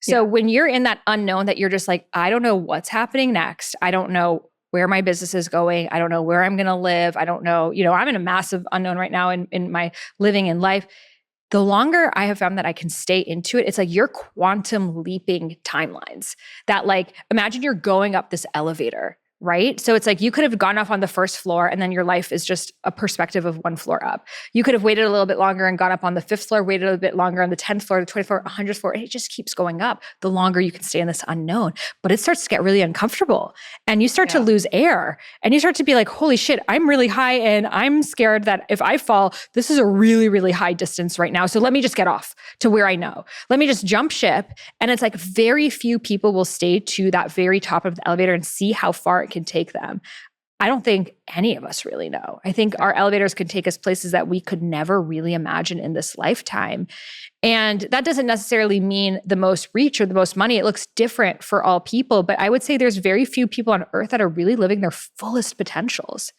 So when you're in that unknown that you're just like, I don't know what's happening next. I don't know where my business is going. I don't know where I'm going to live. I don't know, I'm in a massive unknown right now in my living in life. The longer I have found that I can stay into it, it's like you're quantum leaping timelines that like, imagine you're going up this elevator, right? So it's like you could have gone off on the first floor and then your life is just a perspective of one floor up. You could have waited a little bit longer and gone up on the 5th floor, waited a little bit longer on the 10th floor, the 20th floor, 100th floor, and it just keeps going up the longer you can stay in this unknown. But it starts to get really uncomfortable and you start to lose air and you start to be like, holy shit, I'm really high and I'm scared that if I fall, this is a really, really high distance right now. So let me just get off to where I know. Let me just jump ship. And it's like very few people will stay to that very top of the elevator and see how far it can take them. I don't think any of us really know. I think our elevators could take us places that we could never really imagine in this lifetime. And that doesn't necessarily mean the most reach or the most money. It looks different for all people. But I would say there's very few people on earth that are really living their fullest potentials.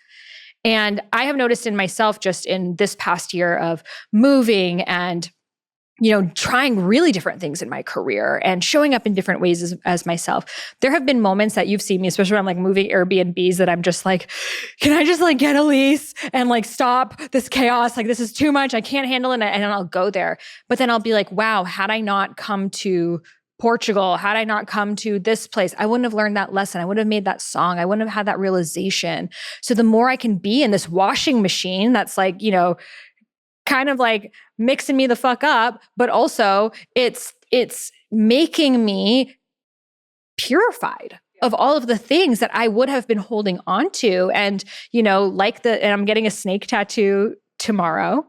And I have noticed in myself just in this past year of moving and trying really different things in my career and showing up in different ways as myself. There have been moments that you've seen me, especially when I'm like moving Airbnbs, that I'm just like, can I just like get a lease and like stop this chaos? Like this is too much. I can't handle it. And I'll go there. But then I'll be like, wow, had I not come to Portugal, had I not come to this place, I wouldn't have learned that lesson. I wouldn't have made that song. I wouldn't have had that realization. So the more I can be in this washing machine that's like, kind of like mixing me the fuck up, but also it's making me purified of all of the things that I would have been holding on to. And, and I'm getting a snake tattoo tomorrow.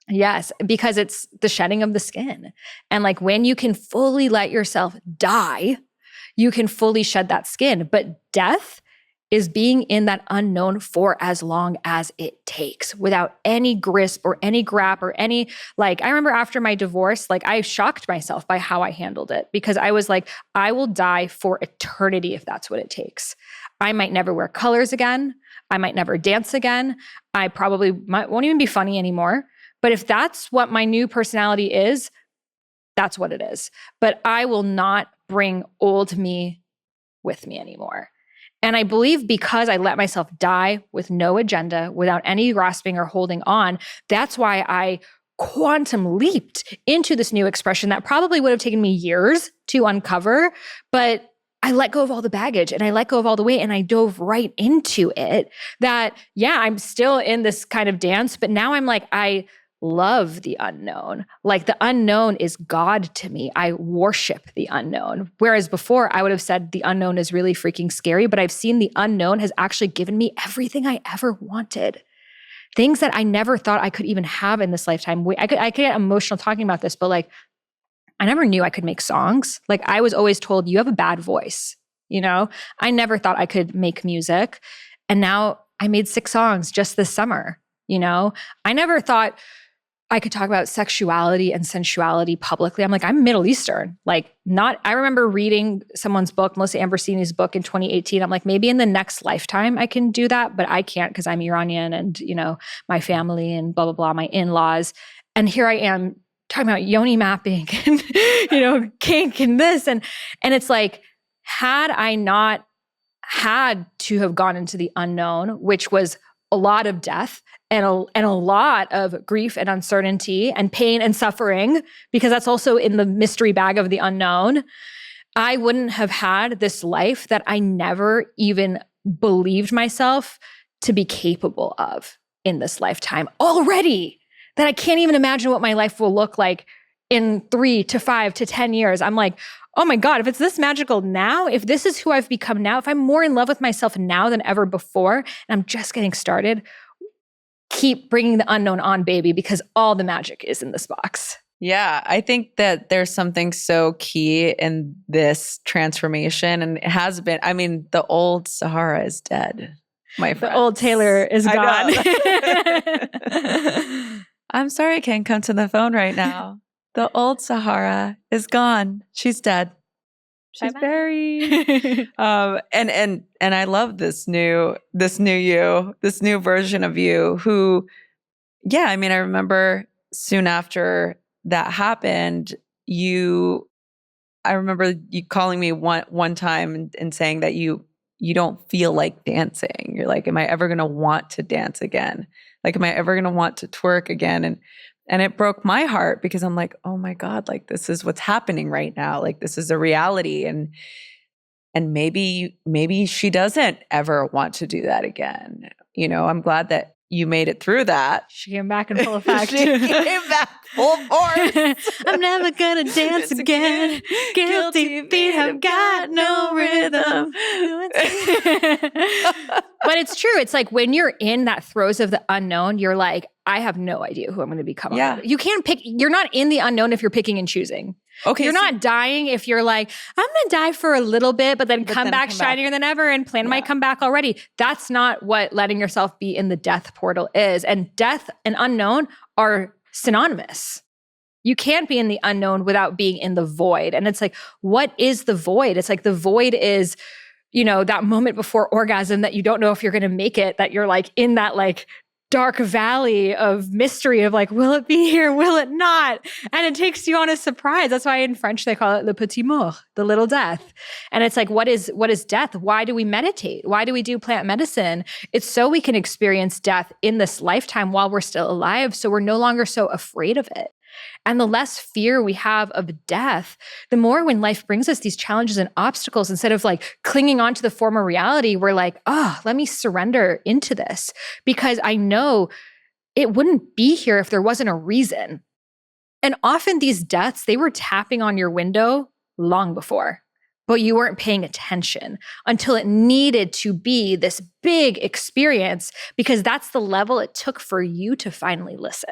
Yes, because it's the shedding of the skin. And like when you can fully let yourself die, you can fully shed that skin. But death is being in that unknown for as long as it takes without any grasp or any grap or any, like, I remember after my divorce, like I shocked myself by how I handled it because I was like, I will die for eternity if that's what it takes. I might never wear colors again. I might never dance again. I probably won't even be funny anymore. But if that's what my new personality is, that's what it is. But I will not bring old me with me anymore. And I believe because I let myself die with no agenda, without any grasping or holding on, that's why I quantum leaped into this new expression that probably would have taken me years to uncover, but I let go of all the baggage and I let go of all the weight and I dove right into it. That, I'm still in this kind of dance, but now I'm like, I love the unknown. Like the unknown is God to me. I worship the unknown. Whereas before I would have said the unknown is really freaking scary, but I've seen the unknown has actually given me everything I ever wanted. Things that I never thought I could even have in this lifetime. I could get emotional talking about this, but like, I never knew I could make songs. Like I was always told, you have a bad voice. I never thought I could make music. And now I made 6 songs just this summer. I never thought I could talk about sexuality and sensuality publicly. I'm like, I'm Middle Eastern. I remember reading someone's book, Melissa Ambrosini's book in 2018. I'm like, maybe in the next lifetime I can do that, but I can't because I'm Iranian and, my family and blah, blah, blah, my in-laws. And here I am talking about yoni mapping and, kink and this. And it's like, had I not had to have gone into the unknown, which was a lot of death and a lot of grief and uncertainty and pain and suffering, because that's also in the mystery bag of the unknown, I wouldn't have had this life that I never even believed myself to be capable of in this lifetime already, that I can't even imagine what my life will look like in 3 to 5 to 10 years. I'm like, oh my God, if it's this magical now, if this is who I've become now, if I'm more in love with myself now than ever before, and I'm just getting started, keep bringing the unknown on, baby, because all the magic is in this box. Yeah, I think that there's something so key in this transformation, and it has been. I mean, the old Sahara is dead, my friend. The old Taylor is gone. I'm sorry I can't come to the phone right now. The old Sahara is gone. She's dead. She's buried. And I love this new you, this new version of you who, I remember soon after that happened, you I remember you calling me one time and saying that you don't feel like dancing. You're like, am I ever going to want to dance again? Like, am I ever going to want to twerk again? And it broke my heart because I'm like, oh my God, like this is what's happening right now. Like this is a reality. And maybe she doesn't ever want to do that again. You know, I'm glad that you made it through that. She came back in full effect. She came back full force. I'm never gonna dance again. Guilty feet have got no rhythm. But it's true. It's like when you're in that throes of the unknown, you're like, I have no idea who I'm going to become. Yeah. You can't pick. You're not in the unknown if you're picking and choosing. Okay. You're not dying if you're like, I'm going to die for a little bit, but then come back shinier than ever and plan my comeback already. That's not what letting yourself be in the death portal is. And death and unknown are synonymous. You can't be in the unknown without being in the void. And it's like, what is the void? It's like the void is, you know, that moment before orgasm that you don't know if you're going to make it, that you're like in that like dark valley of mystery of like, will it be here? Will it not? And it takes you on a surprise. That's why in French, they call it le petit mort, the little death. And it's like, what is death? Why do we meditate? Why do we do plant medicine? It's so we can experience death in this lifetime while we're still alive. So we're no longer so afraid of it. And the less fear we have of death, the more when life brings us these challenges and obstacles, instead of like clinging on to the former reality, we're like, oh, let me surrender into this because I know it wouldn't be here if there wasn't a reason. And often these deaths, they were tapping on your window long before, but you weren't paying attention until it needed to be this big experience because that's the level it took for you to finally listen.